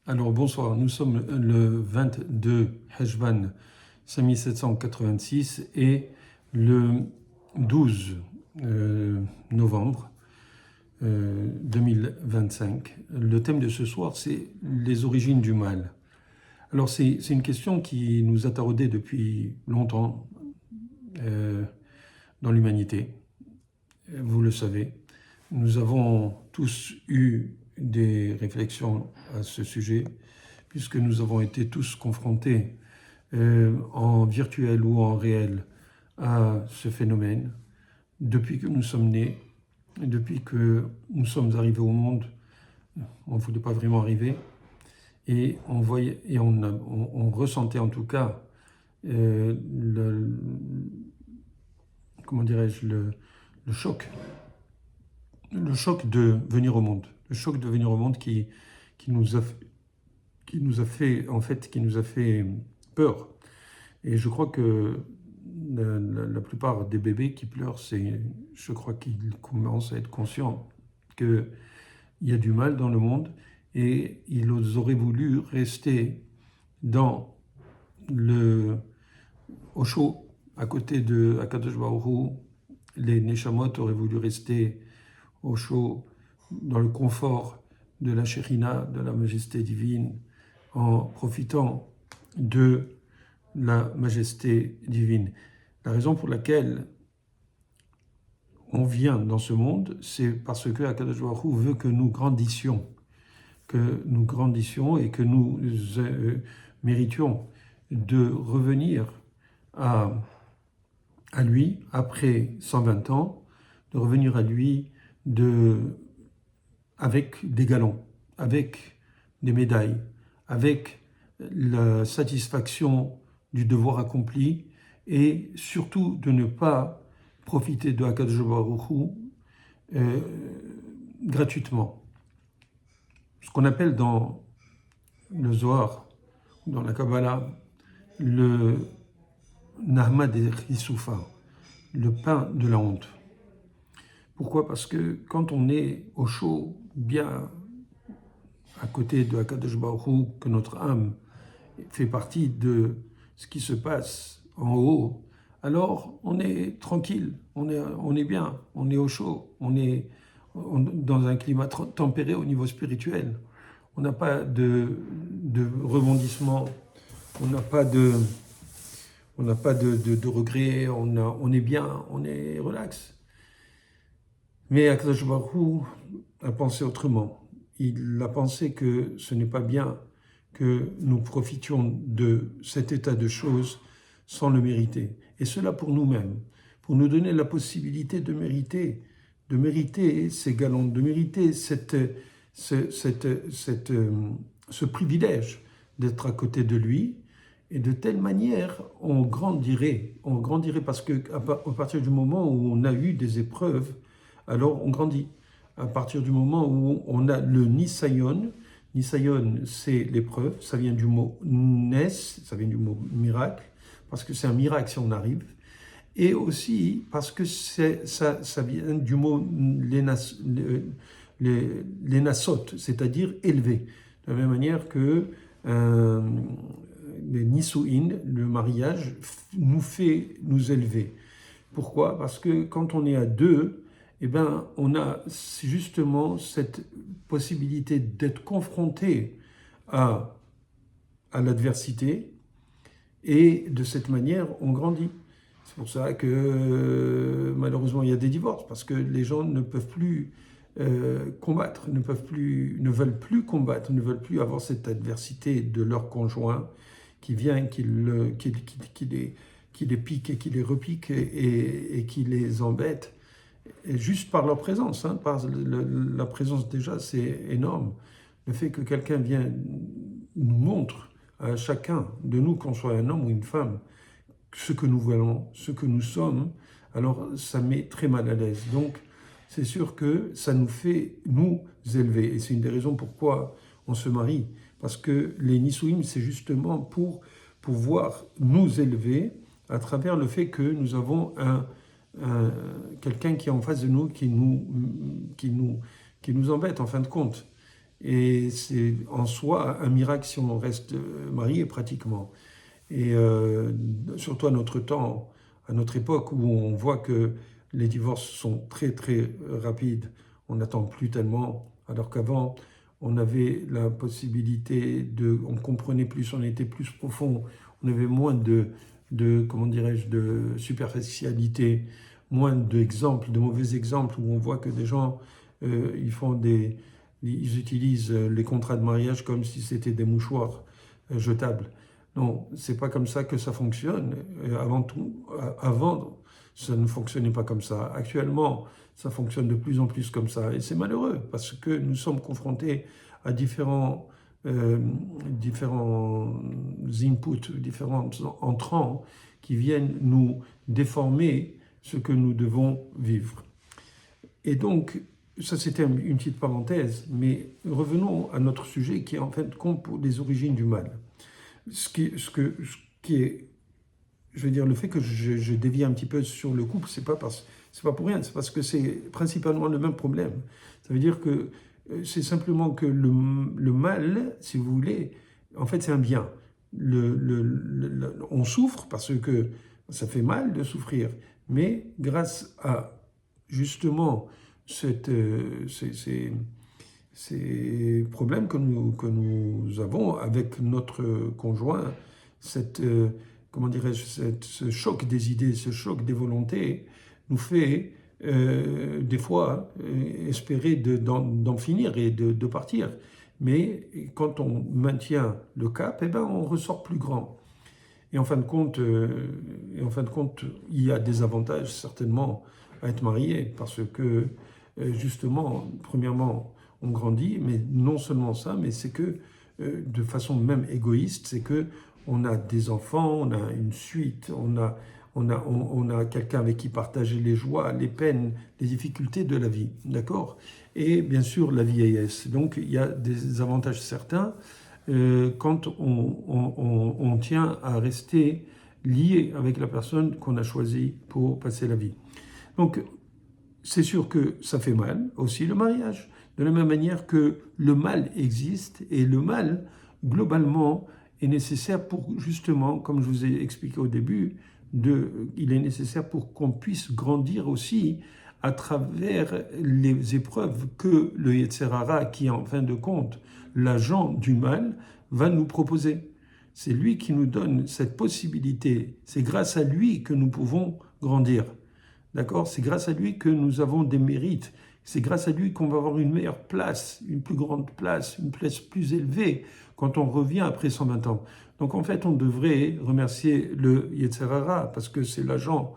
Alors bonsoir, nous sommes le 22 Hejvan 5786 et le 12 novembre 2025. Le thème de ce soir, c'est les origines du mal. Alors c'est une question qui nous a taraudé depuis longtemps dans l'humanité, vous le savez. Nous avons tous eu des réflexions à ce sujet, puisque nous avons été tous confrontés en virtuel ou en réel à ce phénomène depuis que nous sommes nés, depuis que nous sommes arrivés au monde. On ne voulait pas vraiment arriver, et on voyait et on ressentait en tout cas comment dirais-je, le choc. Le choc de venir au monde, le choc de venir au monde qui nous a fait peur. Et je crois que la plupart des bébés qui pleurent, je crois qu'ils commencent à être conscients qu'il y a du mal dans le monde et ils auraient voulu rester au chaud, à côté de Akadosh Baruch Hu. Les Neshamot auraient voulu rester au chaud, dans le confort de la Shekhinah, de la majesté divine, en profitant de la majesté divine. La raison pour laquelle on vient dans ce monde, c'est parce que Akadosh Baruch Hu veut que nous grandissions et que nous méritions de revenir à lui après 120 ans, de revenir à lui avec des galons, avec des médailles, avec la satisfaction du devoir accompli et surtout de ne pas profiter de Akadosh Baruch Hu gratuitement. Ce qu'on appelle dans le Zohar, dans la Kabbalah, le Nahma de Chissoufa, le pain de la honte. Pourquoi? Parce que quand on est au chaud, bien à côté de Akadosh Baruch Hu, que notre âme fait partie de ce qui se passe en haut, alors on est tranquille, on est bien, on est au chaud, on est dans un climat tempéré au niveau spirituel. On n'a pas de rebondissement, on n'a pas de regrets, on est bien, on est relax. Mais Akadosh Baruch Hu a pensé autrement. Il a pensé que ce n'est pas bien que nous profitions de cet état de choses sans le mériter. Et cela pour nous-mêmes, pour nous donner la possibilité de mériter ces galons, de mériter ce privilège d'être à côté de lui. Et de telle manière, on grandirait parce qu'à partir du moment où on a eu des épreuves, alors on grandit. À partir du moment où on a le Nisayon, c'est l'épreuve, ça vient du mot Nes, ça vient du mot miracle, parce que c'est un miracle si on arrive, et aussi parce que ça vient du mot Lenasot, c'est-à-dire élevé. De la même manière que les Nisuin, le mariage, nous fait nous élever. Pourquoi? Parce que quand on est à deux, eh ben, on a justement cette possibilité d'être confronté à l'adversité et de cette manière, on grandit. C'est pour ça que malheureusement, il y a des divorces parce que les gens ne peuvent plus combattre, ne veulent plus combattre, ne veulent plus avoir cette adversité de leur conjoint qui vient, qui les pique et qui les repique et qui les embête. Et juste par leur présence, par la présence déjà, c'est énorme. Le fait que quelqu'un vienne nous montre à chacun de nous, qu'on soit un homme ou une femme, ce que nous voulons, ce que nous sommes, alors ça met très mal à l'aise. Donc, c'est sûr que ça nous fait nous élever. Et c'est une des raisons pourquoi on se marie. Parce que les Nisuim, c'est justement pour pouvoir nous élever à travers le fait que nous avons quelqu'un qui est en face de nous, qui nous embête en fin de compte. Et c'est en soi un miracle si on reste marié pratiquement. Et surtout à notre temps, à notre époque où on voit que les divorces sont très très rapides, on n'attend plus tellement, alors qu'avant on avait la possibilité on comprenait plus, on était plus profond, on avait moins comment dirais-je, de superficialité, moins d'exemples, de mauvais exemples où on voit que des gens ils utilisent les contrats de mariage comme si c'était des mouchoirs jetables. Non, c'est pas comme ça que ça fonctionne. Avant tout, avant, ça ne fonctionnait pas comme ça. Actuellement, ça fonctionne de plus en plus comme ça. Et c'est malheureux parce que nous sommes confrontés à différents inputs, différents entrants qui viennent nous déformer ce que nous devons vivre. Et donc, ça c'était une petite parenthèse, mais revenons à notre sujet qui est en fin de compte pour les origines du mal. Ce qui est, je veux dire, le fait que je dévie un petit peu sur le couple, c'est pas pour rien, c'est parce que c'est principalement le même problème. Ça veut dire que c'est simplement que le mal, si vous voulez, en fait c'est un bien. On souffre parce que ça fait mal de souffrir, mais grâce à justement ces problèmes que nous avons avec notre conjoint, comment dirais-je, ce choc des idées, ce choc des volontés, nous fait des fois espérer d'en finir et de partir. Mais quand on maintient le cap, eh ben, on ressort plus grand. Et en fin de compte, il y a des avantages certainement à être marié parce que justement, premièrement, on grandit, mais non seulement ça, mais c'est que de façon même égoïste, c'est que on a des enfants, on a une suite, on a quelqu'un avec qui partager les joies, les peines, les difficultés de la vie, d'accord? Et bien sûr la vieillesse. Donc il y a des avantages certains quand on tient à rester lié avec la personne qu'on a choisie pour passer la vie. Donc, c'est sûr que ça fait mal aussi le mariage, de la même manière que le mal existe et le mal, globalement, est nécessaire pour justement, comme je vous ai expliqué au début, il est nécessaire pour qu'on puisse grandir aussi à travers les épreuves que le Yetzer Hara, qui est en fin de compte l'agent du mal, va nous proposer. C'est lui qui nous donne cette possibilité. C'est grâce à lui que nous pouvons grandir. D'accord? C'est grâce à lui que nous avons des mérites. C'est grâce à lui qu'on va avoir une meilleure place, une plus grande place, une place plus élevée quand on revient après 120 ans. Donc en fait, on devrait remercier le Yetzer Hara parce que c'est l'agent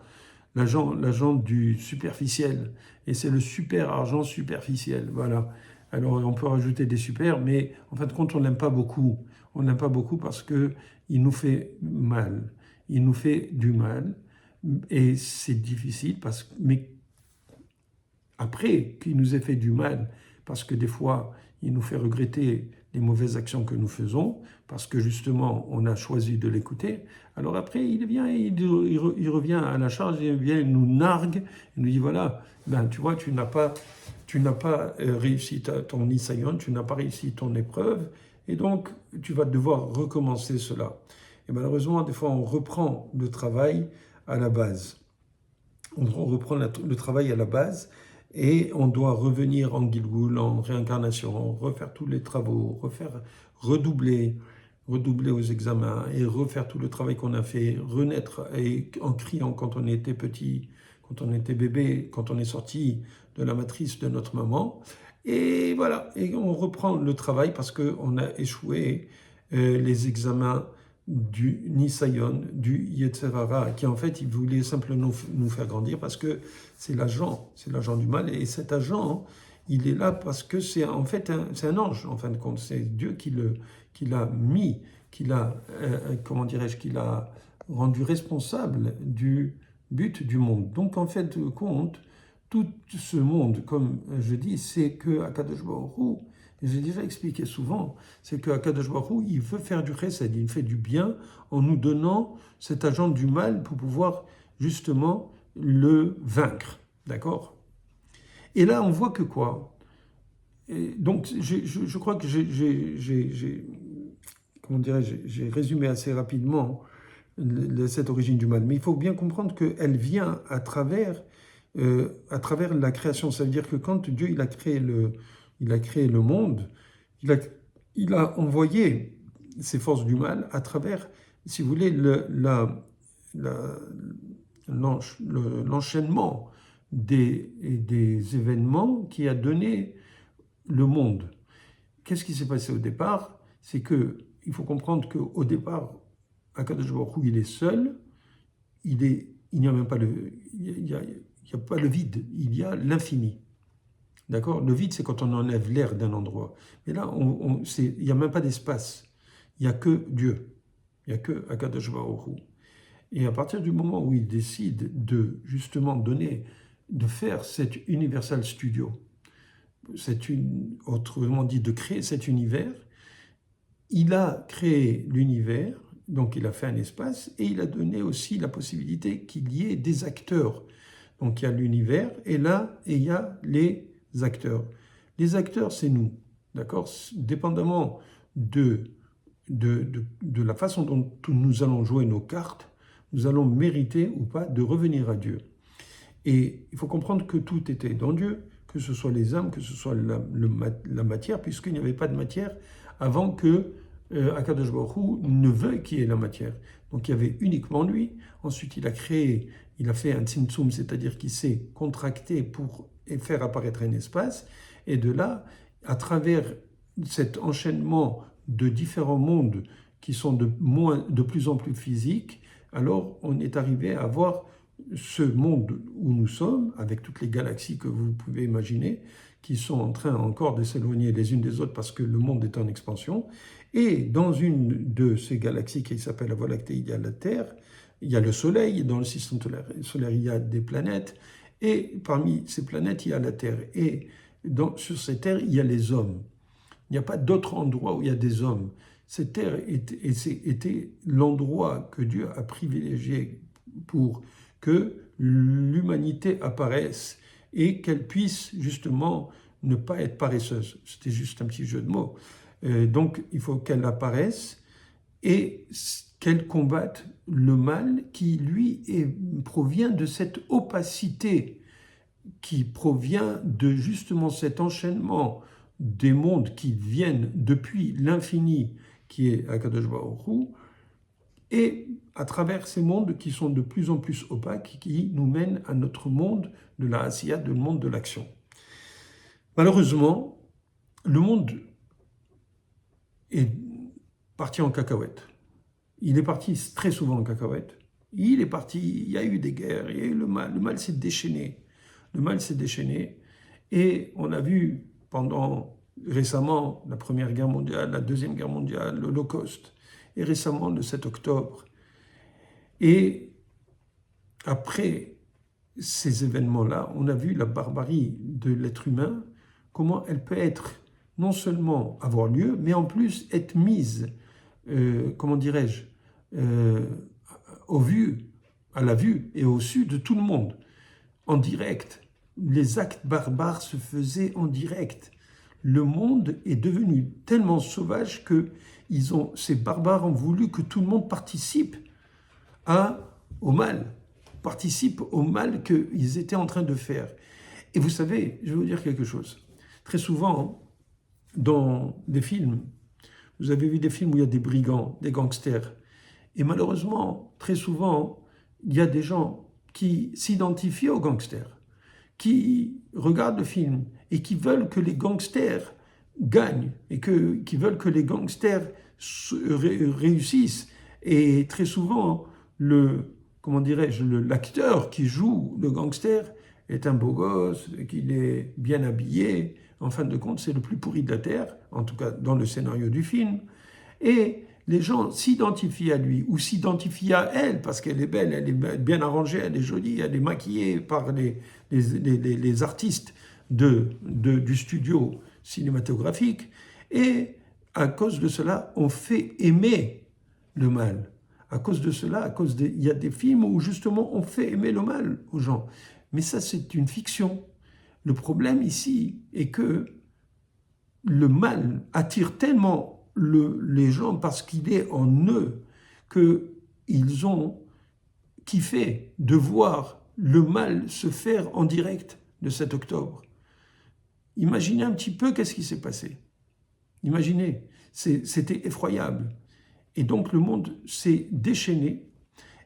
du superficiel. Et c'est le super argent superficiel. Voilà. Alors on peut rajouter des super, mais en fin de compte, on n'aime pas beaucoup. On n'aime pas beaucoup parce qu'il nous fait mal. Il nous fait du mal. Et c'est difficile, mais après qu'il nous ait fait du mal, parce que des fois, il nous fait regretter les mauvaises actions que nous faisons, parce que justement, on a choisi de l'écouter. Alors après, il vient, il revient à la charge, il vient, il nous nargue, il nous dit, voilà, ben, tu vois, tu n'as pas réussi ton Nisayon, tu n'as pas réussi ton épreuve, et donc, tu vas devoir recommencer cela. Et malheureusement, des fois, on reprend le travail à la base. On reprend le travail à la base et on doit revenir en Gilgul, en réincarnation, refaire tous les travaux, redoubler aux examens et refaire tout le travail qu'on a fait, renaître et en criant quand on était petit, quand on était bébé, quand on est sorti de la matrice de notre maman. Et voilà, et on reprend le travail parce qu'on a échoué les examens du Nisayon, du Yetzer Hara, qui en fait, il voulait simplement nous faire grandir parce que c'est l'agent du mal. Et cet agent, il est là parce que c'est en fait c'est un ange, en fin de compte. C'est Dieu qui l'a mis, comment dirais-je, qui l'a rendu responsable du but du monde. Donc en fait, compte, tout ce monde, comme je dis, c'est que Akadosh Baruch Hu, j'ai déjà expliqué souvent, c'est que Akadosh Baruch Hu, il veut faire du chesed, il fait du bien en nous donnant cet agent du mal pour pouvoir justement le vaincre. D'accord? Et là, on voit que quoi? donc, je crois que comment dirais-je, j'ai résumé assez rapidement cette origine du mal. Mais il faut bien comprendre qu'elle vient à travers la création. Ça veut dire que quand Dieu il a créé le monde, il a, il a envoyé ces forces du mal à travers, si vous voulez, la- l'enchaînement des événements qui a donné le monde. Qu'est-ce qui s'est passé au départ? C'est que il faut comprendre qu'au départ, Akadosh Baruch Hu, il est seul, il n'y a même pas il y a pas le vide, il y a l'infini. D'accord? Le vide, c'est quand on enlève l'air d'un endroit. Mais là, il n'y a même pas d'espace. Il n'y a que Dieu. Il n'y a que Akadosh Baruch Hu. Et à partir du moment où il décide de justement de faire cet Universal Studio, autrement dit de créer cet univers, il a créé l'univers, donc il a fait un espace, et il a donné aussi la possibilité qu'il y ait des acteurs. Donc il y a l'univers, et là, il y a les acteurs. Les acteurs, c'est nous, d'accord? Dépendamment de la façon dont nous allons jouer nos cartes, nous allons mériter ou pas de revenir à Dieu. Et il faut comprendre que tout était dans Dieu, que ce soit les âmes, que ce soit la matière, puisqu'il n'y avait pas de matière avant que Akadosh Baruch Hu ne veuille qu'il y ait la matière. Donc il y avait uniquement lui. Ensuite, il a fait un tzimtzum, c'est-à-dire qu'il s'est contracté pour faire apparaître un espace. Et de là, à travers cet enchaînement de différents mondes qui sont de plus en plus physiques, alors on est arrivé à avoir ce monde où nous sommes, avec toutes les galaxies que vous pouvez imaginer, qui sont en train encore de s'éloigner les unes des autres parce que le monde est en expansion. Et dans une de ces galaxies qui s'appelle la Voie lactée, il y a la Terre, il y a le Soleil, dans le système solaire, il y a des planètes, et parmi ces planètes, il y a la Terre. Et sur ces terres, il y a les hommes. Il n'y a pas d'autre endroit où il y a des hommes. Cette terre était l'endroit que Dieu a privilégié pour que l'humanité apparaisse et qu'elle puisse justement ne pas être paresseuse. C'était juste un petit jeu de mots. Donc il faut qu'elle apparaisse et qu'elle combatte le mal qui, lui, provient de cette opacité, qui provient de justement cet enchaînement des mondes qui viennent depuis l'infini, qui est Akadosh Baruch Hu, et à travers ces mondes qui sont de plus en plus opaques, qui nous mènent à notre monde de la Asiya, le monde de l'action. Malheureusement, le monde est parti en cacahuète. Il est parti très souvent en cacahuète. Il est parti, il y a eu des guerres, il y a eu le mal s'est déchaîné. Le mal s'est déchaîné et on a vu récemment la Première Guerre mondiale, la Deuxième Guerre mondiale, l'Holocauste, et récemment le 7 octobre. Et après ces événements-là, on a vu la barbarie de l'être humain, comment elle peut être non seulement avoir lieu, mais en plus être mise, comment dirais-je, à la vue et au su de tout le monde, en direct. Les actes barbares se faisaient en direct. Le monde est devenu tellement sauvage que ces barbares ont voulu que tout le monde participe au mal, qu'ils étaient en train de faire. Et vous savez, je vais vous dire quelque chose. Très souvent, dans des films, vous avez vu des films où il y a des brigands, des gangsters. Et malheureusement, très souvent, il y a des gens qui s'identifient aux gangsters, qui regardent le film et qui veulent que les gangsters gagnent et qui veulent que les gangsters réussissent. Et très souvent, l'acteur qui joue le gangster est un beau gosse, qu'il est bien habillé. En fin de compte, c'est le plus pourri de la terre, en tout cas dans le scénario du film. Et les gens s'identifient à lui ou s'identifient à elle parce qu'elle est belle, elle est bien arrangée, elle est jolie, elle est maquillée par les artistes du studio cinématographique. Et à cause de cela, on fait aimer le mal. À cause de cela, il y a des films où justement on fait aimer le mal aux gens. Mais ça, c'est une fiction. Le problème ici est que le mal attire tellement les gens parce qu'il est en eux qu'ils ont kiffé de voir le mal se faire en direct de 7 octobre. Imaginez un petit peu qu'est-ce qui s'est passé. Imaginez, c'était effroyable. Et donc le monde s'est déchaîné.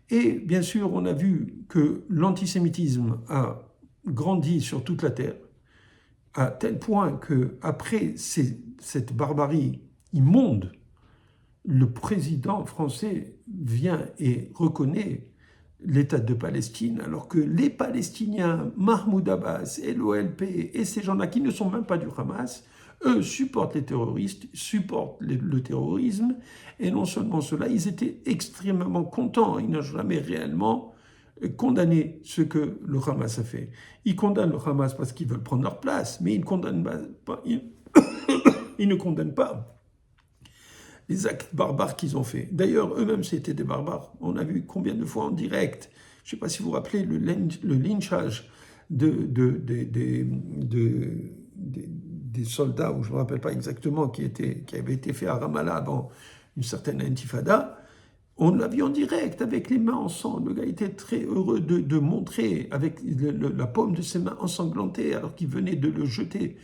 Et bien sûr, on a vu que l'antisémitisme a grandi sur toute la terre, à tel point qu'après cette barbarie immonde, le président français vient et reconnaît l'État de Palestine, alors que les Palestiniens, Mahmoud Abbas et l'OLP et ces gens-là qui ne sont même pas du Hamas, eux supportent les terroristes, supportent le terrorisme, et non seulement cela, ils étaient extrêmement contents, ils n'ont jamais réellement condamné ce que le Hamas a fait. Ils condamnent le Hamas parce qu'ils veulent prendre leur place, mais ils ne condamnent pas les actes barbares qu'ils ont faits. D'ailleurs, eux-mêmes, c'était des barbares. On a vu combien de fois en direct, je ne sais pas si vous vous rappelez, le lynchage des soldats, ou je ne me rappelle pas exactement, qui avait été fait à Ramallah avant une certaine intifada. On l'a vu en direct, avec les mains en sang. Le gars était très heureux de montrer, avec la paume de ses mains ensanglantées, alors qu'il venait de le jeter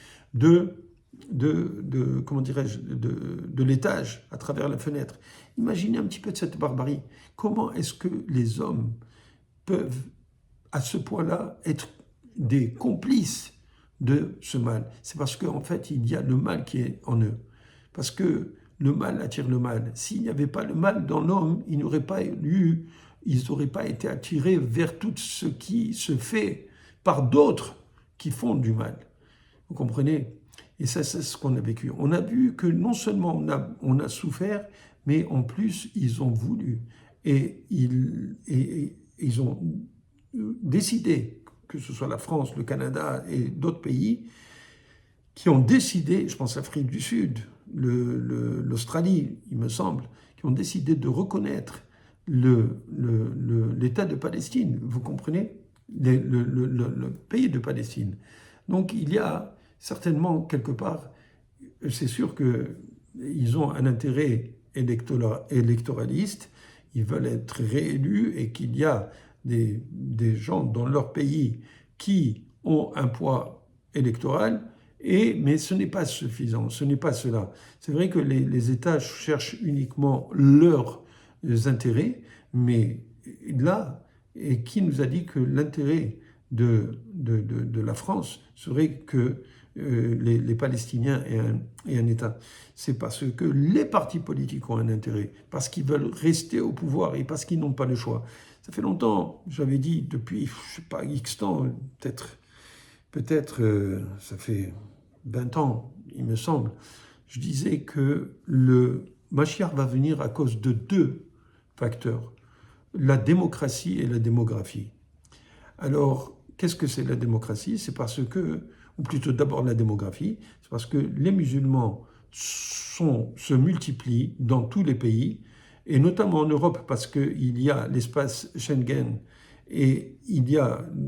comment dirais-je, de l'étage à travers la fenêtre. Imaginez un petit peu de cette barbarie. Comment est-ce que les hommes peuvent, à ce point-là, être des complices de ce mal? C'est parce qu'en fait, il y a le mal qui est en eux. Parce que le mal attire le mal. S'il n'y avait pas le mal dans l'homme, ils n'auraient pas été attirés vers tout ce qui se fait par d'autres qui font du mal. Vous comprenez? Et ça, c'est ce qu'on a vécu. On a vu que non seulement on a souffert, mais en plus, ils ont voulu. Et ils ont décidé, que ce soit la France, le Canada et d'autres pays, qui ont décidé, je pense l'Afrique du Sud, l'Australie, il me semble, qui ont décidé de reconnaître l'État de Palestine, vous comprenez, le pays de Palestine. Donc il y a certainement quelque part, c'est sûr qu'ils ont un intérêt électoraliste, ils veulent être réélus et qu'il y a des gens dans leur pays qui ont un poids électoral, mais ce n'est pas suffisant, ce n'est pas cela. C'est vrai que les États cherchent uniquement leurs intérêts, mais là, et qui nous a dit que l'intérêt de la France serait que les Palestiniens aient un État? C'est parce que les partis politiques ont un intérêt, parce qu'ils veulent rester au pouvoir et parce qu'ils n'ont pas le choix. Ça fait longtemps, j'avais dit depuis, je ne sais pas, X temps, peut-être ça fait 20 ans, il me semble, je disais que le Mashiach va venir à cause de 2 facteurs, la démocratie et la démographie. Alors, qu'est-ce que c'est la démocratie? C'est parce que, ou plutôt d'abord la démographie, c'est parce que les musulmans se multiplient dans tous les pays, et notamment en Europe, parce qu'il y a l'espace Schengen, et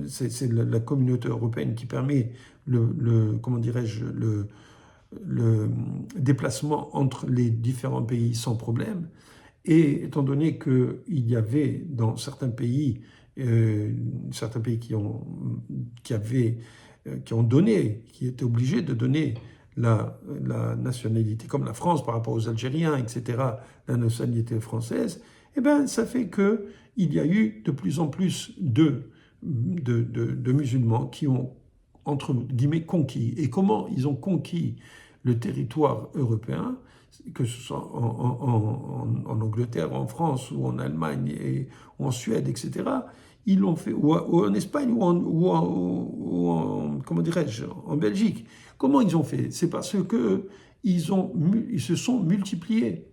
c'est la communauté européenne qui permet comment dirais-je, le déplacement entre les différents pays sans problème. Et étant donné qu'il y avait dans certains pays qui étaient obligés de donner la nationalité, comme la France par rapport aux Algériens, etc., la nationalité française, eh bien, ça fait qu'il y a eu de plus en plus de musulmans qui ont, entre guillemets, conquis. Et comment ils ont conquis le territoire européen, que ce soit en Angleterre, en France, ou en Allemagne, ou en Suède, etc., ils l'ont fait, ou en Espagne, comment dirais-je, en Belgique. Comment ils ont fait? C'est parce qu'ils se sont multipliés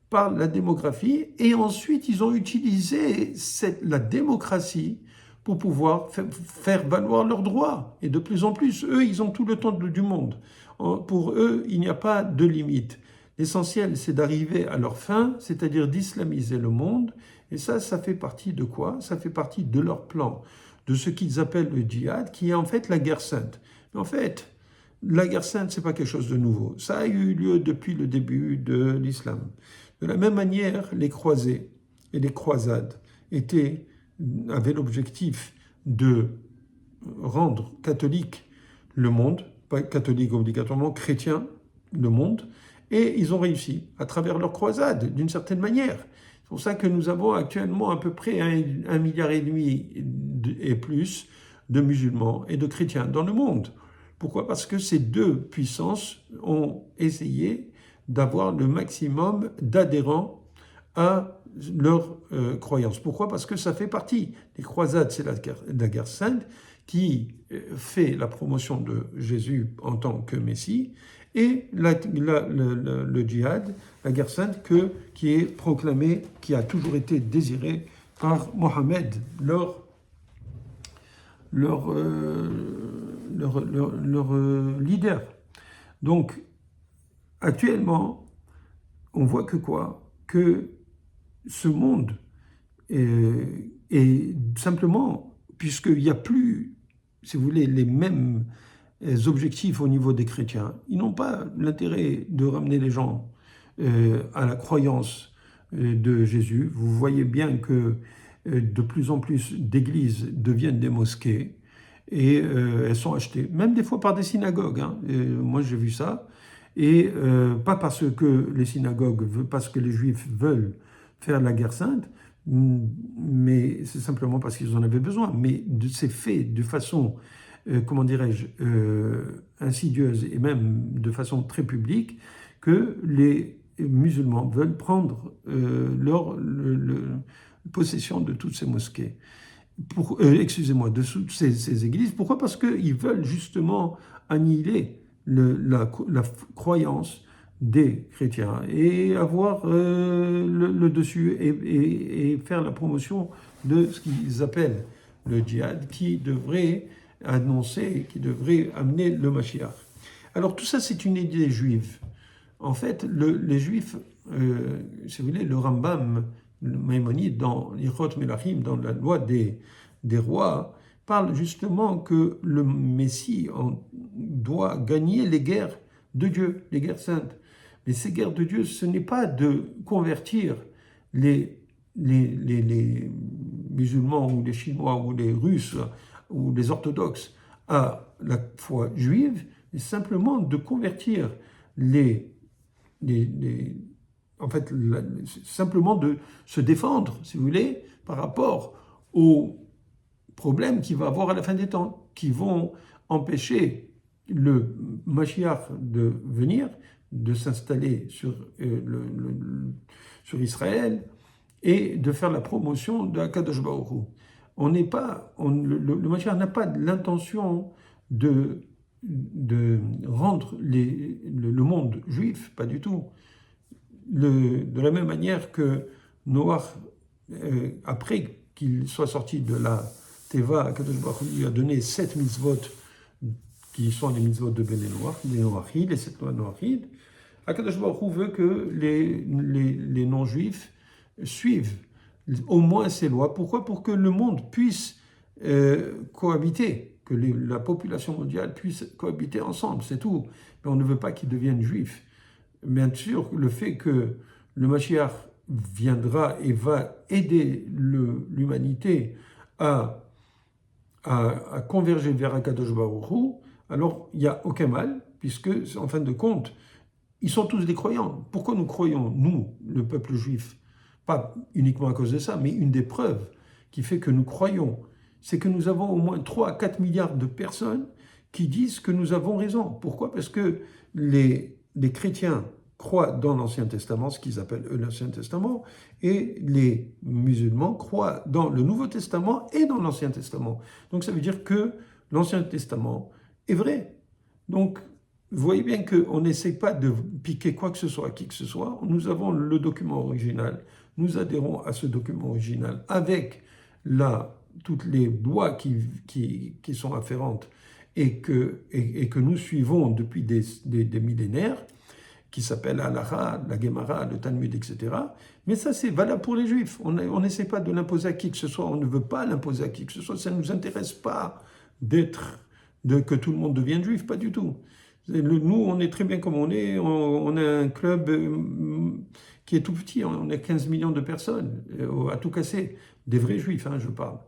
par la démographie, et ensuite ils ont utilisé la démocratie pour pouvoir faire valoir leurs droits. Et de plus en plus, eux, ils ont tout le temps du monde. Pour eux, il n'y a pas de limite. L'essentiel, c'est d'arriver à leur fin, c'est-à-dire d'islamiser le monde. Et ça fait partie de quoi? Ça fait partie de leur plan, de ce qu'ils appellent le djihad, qui est en fait la guerre sainte. Mais en fait, la guerre sainte, ce n'est pas quelque chose de nouveau. Ça a eu lieu depuis le début de l'islam. De la même manière, les croisés et les croisades avaient l'objectif de rendre catholique le monde, pas catholique obligatoirement, chrétien le monde, et ils ont réussi à travers leurs croisades, d'une certaine manière. C'est pour ça que nous avons actuellement à peu près 1,5 milliard et plus de musulmans et de chrétiens dans le monde. Pourquoi? Parce que ces deux puissances ont essayé d'avoir le maximum d'adhérents à leur croyance. Pourquoi? Parce que ça fait partie. Les croisades, c'est la guerre sainte qui fait la promotion de Jésus en tant que Messie, et le djihad, la guerre sainte, qui est proclamée, qui a toujours été désirée par Mohammed, leur leader. Donc, actuellement, on voit que quoi? Que ce monde est simplement, puisqu'il n'y a plus, si vous voulez, les mêmes objectifs au niveau des chrétiens, ils n'ont pas l'intérêt de ramener les gens à la croyance de Jésus. Vous voyez bien que de plus en plus d'églises deviennent des mosquées et elles sont achetées, même des fois par des synagogues. Moi, j'ai vu ça. Et pas parce que les synagogues, parce que les juifs veulent faire la guerre sainte, mais c'est simplement parce qu'ils en avaient besoin. Mais c'est fait de façon, comment dirais-je, insidieuse et même de façon très publique, que les musulmans veulent prendre leur possession de toutes ces mosquées. Excusez-moi, de toutes ces églises. Pourquoi? Parce qu'ils veulent justement annihiler la croyance des chrétiens et avoir le dessus et faire la promotion de ce qu'ils appellent le djihad, qui devrait annoncer, qui devrait amener le Mashiach. Alors tout ça, c'est une idée juive. En fait, les juifs, si vous voulez, le Rambam, le Maïmonide, dans l'Ichot Melachim, dans la loi des rois, parle justement que le Messie doit gagner les guerres de Dieu, les guerres saintes. Mais ces guerres de Dieu, ce n'est pas de convertir les musulmans ou les Chinois ou les Russes ou les orthodoxes à la foi juive, mais simplement de convertir en fait, simplement de se défendre, si vous voulez, par rapport aux problèmes qu'il va avoir à la fin des temps, qui vont empêcher le Mashiach de venir, de s'installer sur Israël et de faire la promotion de Akadosh Baruch Hu. Le Mashiach n'a pas l'intention de rendre le monde juif, pas du tout. De la même manière que Noach, après qu'il soit sorti de la Teva, Akadosh Baruch Hu lui a donné 7 mitzvot qui sont les mitzvot de Ben les Noachid, les 7 lois Noachid. Akadosh Baruch Hu veut que les non-juifs suivent au moins ces lois. Pourquoi? Pour que le monde puisse cohabiter, que la population mondiale puisse cohabiter ensemble, c'est tout. Mais on ne veut pas qu'ils deviennent juifs. Bien sûr, le fait que le Mashiach viendra et va aider l'humanité à converger vers Akadosh Baruch Hu, alors il n'y a aucun mal, puisque, en fin de compte, ils sont tous des croyants. Pourquoi nous croyons, nous, le peuple juif? Pas uniquement à cause de ça, mais une des preuves qui fait que nous croyons, c'est que nous avons au moins 3 à 4 milliards de personnes qui disent que nous avons raison. Pourquoi? Parce que les chrétiens croient dans l'Ancien Testament, ce qu'ils appellent eux l'Ancien Testament, et les musulmans croient dans le Nouveau Testament et dans l'Ancien Testament. Donc ça veut dire que l'Ancien Testament est vrai. Donc vous voyez bien qu'on n'essaie pas de piquer quoi que ce soit à qui que ce soit. Nous avons le document original, nous adhérons à ce document original avec toutes les lois qui sont afférentes et que nous suivons depuis des millénaires, qui s'appellent Halacha, la Gemara, le Talmud, etc. Mais ça, c'est valable pour les Juifs. On n'essaie pas de l'imposer à qui que ce soit, on ne veut pas l'imposer à qui que ce soit, ça ne nous intéresse pas que tout le monde devienne juif, pas du tout. Nous, on est très bien comme on est. On a un club qui est tout petit. On a 15 millions de personnes à tout casser. Des vrais juifs, hein, je parle.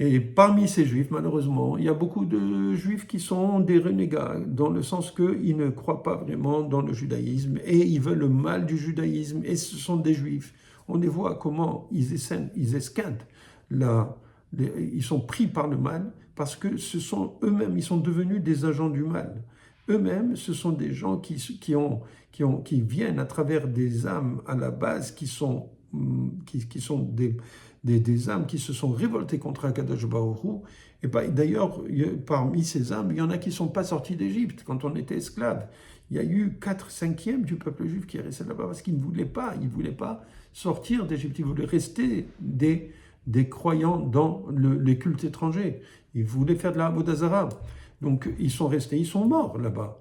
Et parmi ces juifs, malheureusement, il y a beaucoup de juifs qui sont des renégats, dans le sens qu'ils ne croient pas vraiment dans le judaïsme et ils veulent le mal du judaïsme et ce sont des juifs. On les voit comment ils esquintent, ils sont pris par le mal parce que ce sont eux-mêmes, ils sont devenus des agents du mal. Eux-mêmes, ce sont des gens qui viennent à travers des âmes à la base qui sont des âmes qui se sont révoltées contre Akadosh Baruch Hu. Et d'ailleurs, parmi ces âmes, il y en a qui ne sont pas sortis d'Égypte quand on était esclaves. Il y a eu 4/5 du peuple juif qui est resté là-bas parce qu'ils ne voulaient pas, sortir d'Égypte, ils voulaient rester des croyants dans les cultes étrangers. Ils voulaient faire de la Avodah Zarah. Donc ils sont restés, ils sont morts là-bas.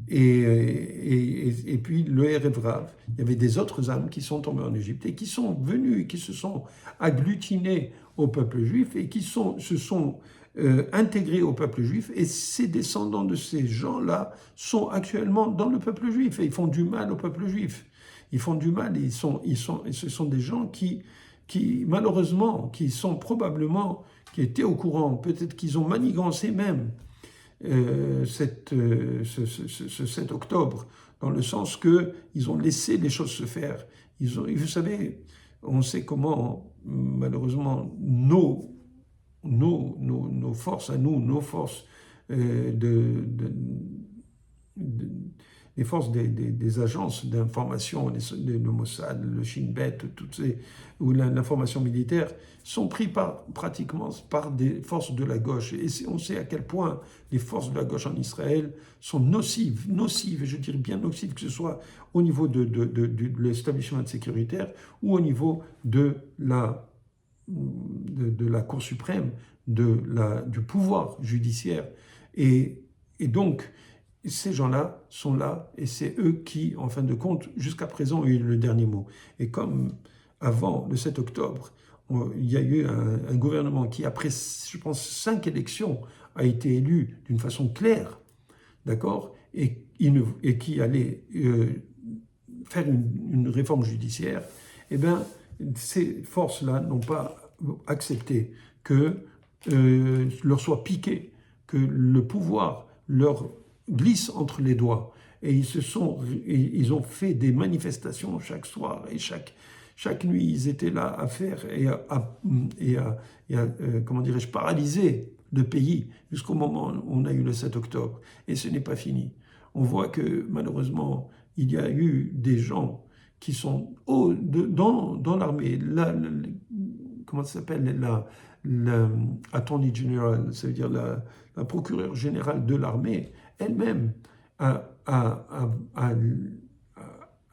Et puis le Erev Rav, il y avait des autres âmes qui sont tombées en Égypte et qui sont venues, qui se sont agglutinées au peuple juif et qui se sont intégrés au peuple juif. Et ces descendants de ces gens-là sont actuellement dans le peuple juif et ils font du mal au peuple juif. Ils font du mal et ce sont des gens malheureusement, qui sont probablement, qui étaient au courant, peut-être qu'ils ont manigancé même ce 7 octobre, dans le sens qu'ils ont laissé les choses se faire. Vous savez, on sait comment, malheureusement, nos forces à nous, nos forces les forces des agences d'information, le Mossad, le Shin Bet, ou l'information militaire, sont pris pratiquement par des forces de la gauche. Et on sait à quel point les forces de la gauche en Israël sont nocives, et je dirais bien nocives, que ce soit au niveau de l'établissement sécuritaire ou au niveau de la Cour suprême, du pouvoir judiciaire. Et donc, ces gens-là sont là et c'est eux qui, en fin de compte, jusqu'à présent, ont eu le dernier mot. Et comme avant le 7 octobre, il y a eu un gouvernement qui, après, je pense, 5 élections, a été élu d'une façon claire, d'accord, et qui allait faire une réforme judiciaire, eh bien, ces forces-là n'ont pas accepté que leur soit piqué, que le pouvoir leur glisse entre les doigts. Et ils ont fait des manifestations chaque soir et chaque nuit, ils étaient là à faire et à comment dirais-je, paralyser le pays jusqu'au moment où on a eu le 7 octobre. Et ce n'est pas fini. On voit que malheureusement, il y a eu des gens qui sont dans l'armée. Comment ça s'appelle, l'Attorney General, ça veut dire la procureure générale de l'armée, elle-même a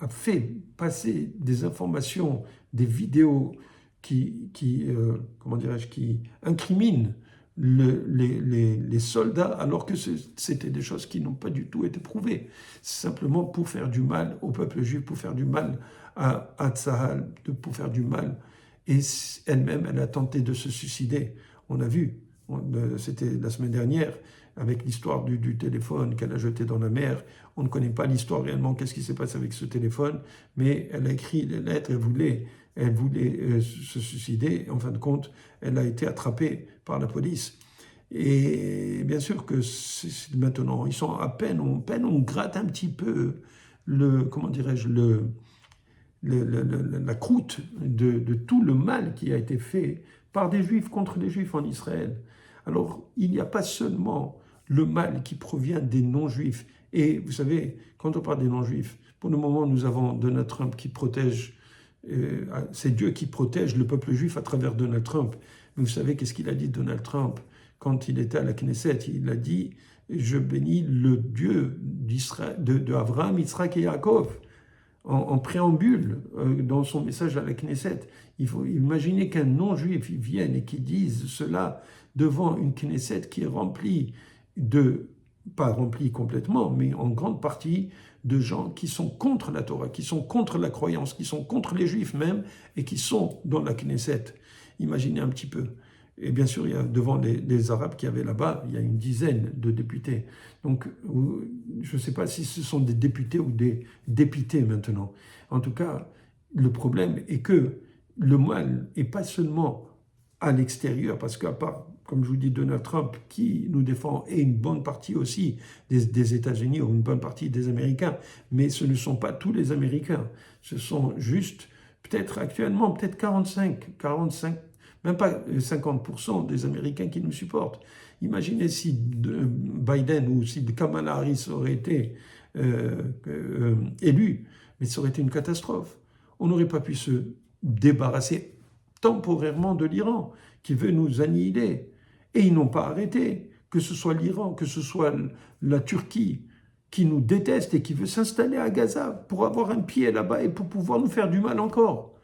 fait passer des informations, des vidéos comment dirais-je, qui incriminent les soldats, alors que c'était des choses qui n'ont pas du tout été prouvées. C'est simplement pour faire du mal au peuple juif, pour faire du mal à Tsahal, pour faire du mal. Et elle-même, elle a tenté de se suicider. On a vu, c'était la semaine dernière, avec l'histoire du téléphone qu'elle a jeté dans la mer. On ne connaît pas l'histoire réellement, qu'est-ce qui s'est passé avec ce téléphone, mais elle a écrit des lettres, elle voulait se suicider. En fin de compte, elle a été attrapée par la police. Et bien sûr que maintenant, ils sont à peine, on gratte un petit peu comment dirais-je, la croûte de tout le mal qui a été fait par des juifs contre les juifs en Israël. Alors, il n'y a pas seulement le mal qui provient des non-juifs. Et vous savez, quand on parle des non-juifs, pour le moment, nous avons Donald Trump qui protège, c'est Dieu qui protège le peuple juif à travers Donald Trump. Mais vous savez, qu'est-ce qu'il a dit, Donald Trump, quand il était à la Knesset? Il a dit, je bénis le Dieu d'Abraham, Yitzhak et Yaakov. En préambule, dans son message à la Knesset, il faut imaginer qu'un non-juif vienne et qu'il dise cela devant une Knesset qui est remplie pas remplie complètement, mais en grande partie de gens qui sont contre la Torah, qui sont contre la croyance, qui sont contre les Juifs même, et qui sont dans la Knesset. Imaginez un petit peu. Et bien sûr, il y a, devant les Arabes qui avaient là-bas, il y a une dizaine de députés. Donc, je ne sais pas si ce sont des députés ou des dépités maintenant. En tout cas, le problème est que le mal n'est pas seulement à l'extérieur, parce qu'à part, comme je vous dis, Donald Trump, qui nous défend, et une bonne partie aussi des États-Unis, ou une bonne partie des Américains, mais ce ne sont pas tous les Américains. Ce sont juste, peut-être actuellement, peut-être 45, même pas 50% des Américains qui nous supportent. Imaginez si Biden ou si Kamala Harris aurait été élu, mais ça aurait été une catastrophe. On n'aurait pas pu se débarrasser temporairement de l'Iran, qui veut nous annihiler. Et ils n'ont pas arrêté, que ce soit l'Iran, que ce soit la Turquie, qui nous déteste et qui veut s'installer à Gaza pour avoir un pied là-bas et pour pouvoir nous faire du mal encore.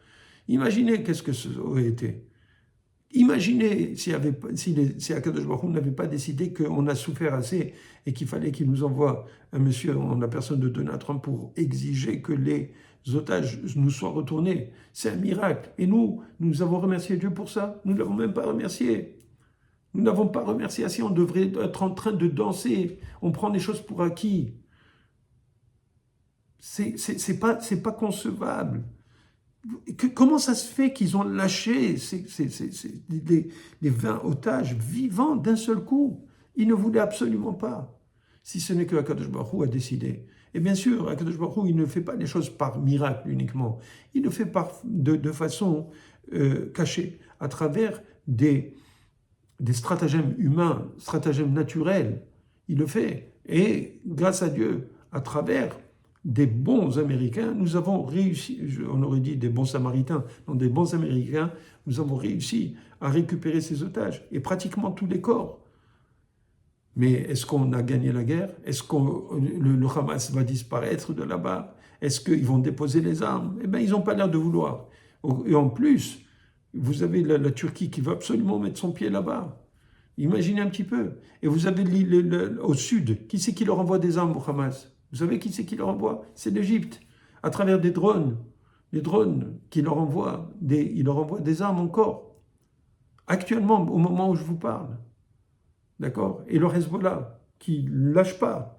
Imaginez qu'est-ce que ça aurait été. Imaginez si Akadosh Baruch Hu n'avait pas décidé qu'on a souffert assez et qu'il fallait qu'il nous envoie un monsieur en la personne de Donald Trump pour exiger que les otages nous soient retournés. C'est un miracle. Et nous avons remercié Dieu pour ça. Nous ne l'avons même pas remercié. Nous n'avons pas remercié assez. On devrait être en train de danser. On prend les choses pour acquis. C'est pas concevable. Comment ça se fait qu'ils ont lâché les 20 otages vivants d'un seul coup? Ils ne voulaient absolument pas. Si ce n'est que Akadosh Baruch Hu a décidé. Et bien sûr, Akadosh Baruch Hu, il ne fait pas les choses par miracle uniquement. Il le fait de façon cachée, à travers des stratagèmes humains, stratagèmes naturels. Il le fait. Et grâce à Dieu, à travers des bons Américains, nous avons réussi, on aurait dit des bons Samaritains, non, des bons Américains, nous avons réussi à récupérer ces otages, et pratiquement tous les corps. Mais est-ce qu'on a gagné la guerre? Est-ce que le Hamas va disparaître de là-bas? Est-ce qu'ils vont déposer les armes? Eh bien, ils n'ont pas l'air de vouloir. Et en plus, vous avez la Turquie qui veut absolument mettre son pied là-bas. Imaginez un petit peu. Et vous avez au sud, qui c'est qui leur envoie des armes au Hamas? Vous savez qui c'est qui leur envoie? C'est l'Égypte, à travers des drones. Les drones qui leur envoient ils leur envoient des armes encore. Actuellement, au moment où je vous parle. D'accord? Et le Hezbollah, qui ne lâche pas.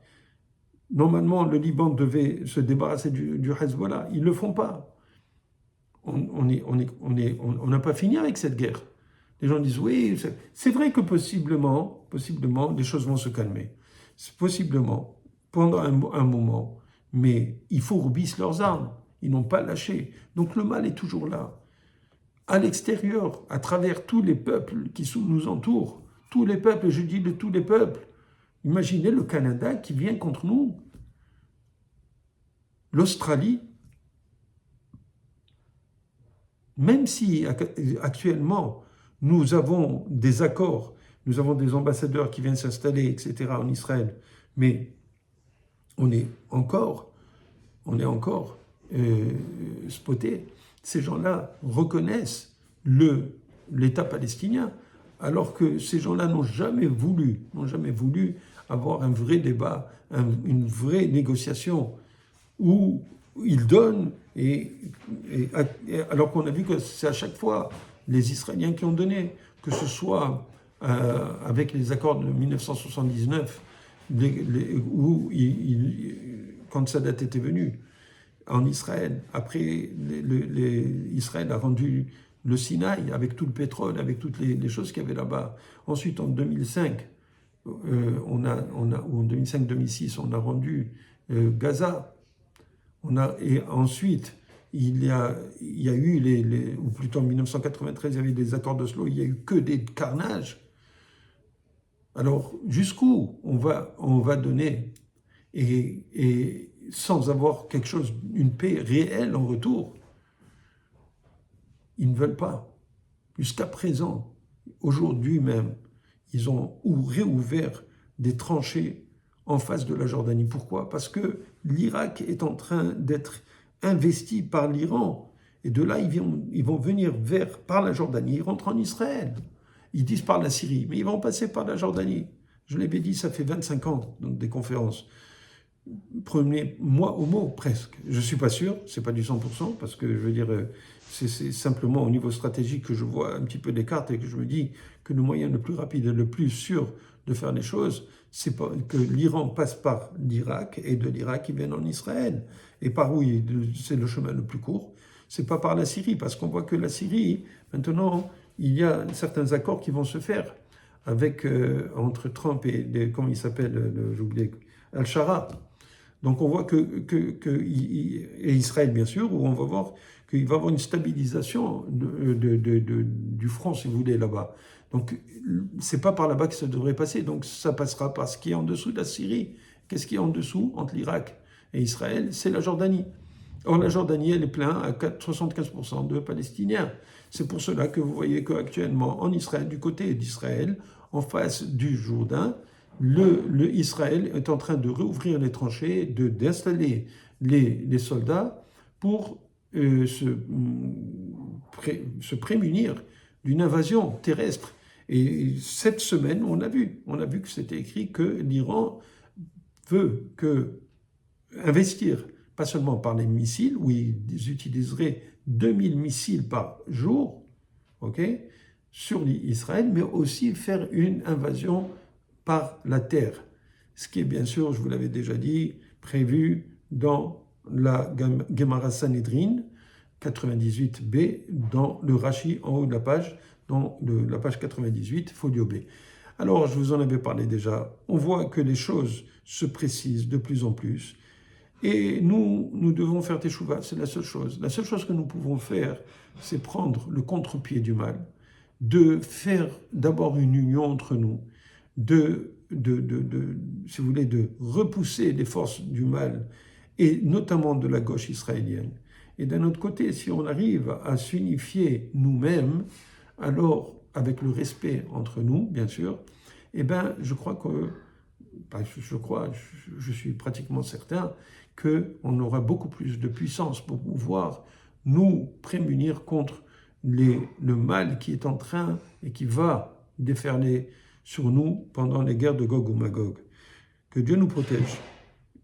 Normalement, le Liban devait se débarrasser du Hezbollah. Ils ne le font pas. On n'a pas fini avec cette guerre. Les gens disent, oui, c'est vrai que possiblement, les choses vont se calmer. Possiblement, pendant un moment, mais il faut rebisser leurs armes. Ils n'ont pas lâché. Donc le mal est toujours là. À l'extérieur, à travers tous les peuples qui nous entourent, tous les peuples, je dis de tous les peuples. Imaginez le Canada qui vient contre nous. L'Australie, même si actuellement nous avons des accords, nous avons des ambassadeurs qui viennent s'installer, etc., en Israël, mais on est encore spotés. Ces gens-là reconnaissent l'État palestinien, alors que ces gens-là n'ont jamais voulu avoir un vrai débat, une vraie négociation où ils donnent, alors qu'on a vu que c'est à chaque fois les Israéliens qui ont donné, que ce soit avec les accords de 1979, quand Sadat était venu en Israël, après Israël a rendu le Sinaï avec tout le pétrole, avec toutes les choses qu'il y avait là-bas. Ensuite, en 2005, ou en 2005-2006, on a rendu Gaza. Et ensuite, il y a eu, ou plutôt en 1993, il y avait des accords d'Oslo, il n'y a eu que des carnages. Alors, jusqu'où on va donner et sans avoir quelque chose, une paix réelle en retour? Ils ne veulent pas. Jusqu'à présent, aujourd'hui même, ils ont réouvert des tranchées en face de la Jordanie. Pourquoi? Parce que l'Irak est en train d'être investi par l'Iran. Et de là, ils vont venir par la Jordanie, ils rentrent en Israël. Ils disent par la Syrie, mais ils vont passer par la Jordanie. Je l'avais dit, ça fait 25 ans, donc des conférences. prenez moi au mot presque. Je ne suis pas sûr, c'est pas du 100%, parce que je veux dire, c'est simplement au niveau stratégique que je vois un petit peu des cartes et que je me dis que le moyen le plus rapide et le plus sûr de faire les choses, c'est pas que l'Iran passe par l'Irak et de l'Irak ils viennent en Israël. Et par où c'est le chemin le plus court, c'est pas par la Syrie, parce qu'on voit que la Syrie, maintenant, il y a certains accords qui vont se faire avec, entre Trump et, comment il s'appelle, j'ai oublié, Al-Shara. Donc on voit et Israël bien sûr, où on va voir qu'il va y avoir une stabilisation du front, si vous voulez, là-bas. Donc c'est pas par là-bas que ça devrait passer, donc ça passera par ce qui est en dessous de la Syrie. Qu'est-ce qui est en dessous, entre l'Irak et Israël? C'est la Jordanie. Or la Jordanie, elle est pleine à 75% de Palestiniens. C'est pour cela que vous voyez qu'actuellement en Israël, du côté d'Israël, en face du Jourdain, le Israël est en train de rouvrir les tranchées, d'installer les soldats pour se prémunir d'une invasion terrestre. Et cette semaine, on a vu que c'était écrit que l'Iran veut investir, pas seulement par les missiles, où ils utiliseraient 2000 missiles par jour, ok, sur Israël, mais aussi faire une invasion par la terre. Ce qui est bien sûr, je vous l'avais déjà dit, prévu dans la Gemara Sanhedrin 98b, dans le Rashi en haut de la page, dans la page 98, folio B. Alors, je vous en avais parlé déjà, on voit que les choses se précisent de plus en plus, et nous devons faire teshuva, c'est la seule chose. La seule chose que nous pouvons faire, c'est prendre le contre-pied du mal, de faire d'abord une union entre nous, si vous voulez, de repousser les forces du mal, et notamment de la gauche israélienne. Et d'un autre côté, si on arrive à s'unifier nous-mêmes, alors, avec le respect entre nous, bien sûr, eh bien, je crois que, je suis pratiquement certain qu'on aura beaucoup plus de puissance pour pouvoir nous prémunir contre le mal qui est en train et qui va déferler sur nous pendant les guerres de Gog ou Magog. Que Dieu nous protège.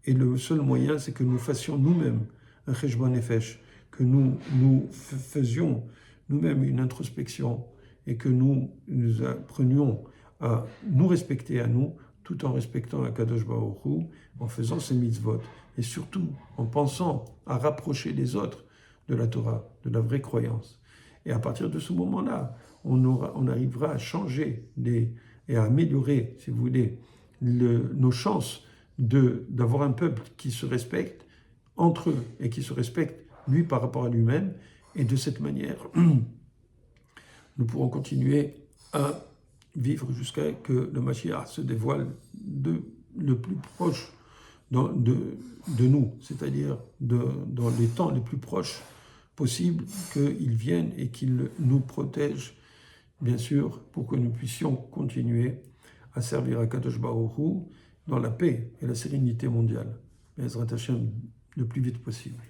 Et le seul moyen, c'est que nous fassions nous-mêmes un cheshbon nefesh, que nous faisions nous-mêmes une introspection et que nous apprenions à nous respecter à nous, tout en respectant Akadosh Baruch Hu, en faisant ces mitzvot, et surtout en pensant à rapprocher les autres de la Torah, de la vraie croyance. Et à partir de ce moment-là, on arrivera à changer et à améliorer, si vous voulez, nos chances d'avoir un peuple qui se respecte entre eux et qui se respecte lui par rapport à lui-même. Et de cette manière, nous pourrons continuer à vivre jusqu'à ce que le Mashiach se dévoile le plus proche de nous, c'est-à-dire dans les temps les plus proches possibles, qu'il vienne et qu'il nous protège, bien sûr, pour que nous puissions continuer à servir à Kadosh Baruch Hu dans la paix et la sérénité mondiale. Bezrat Hashem, le plus vite possible.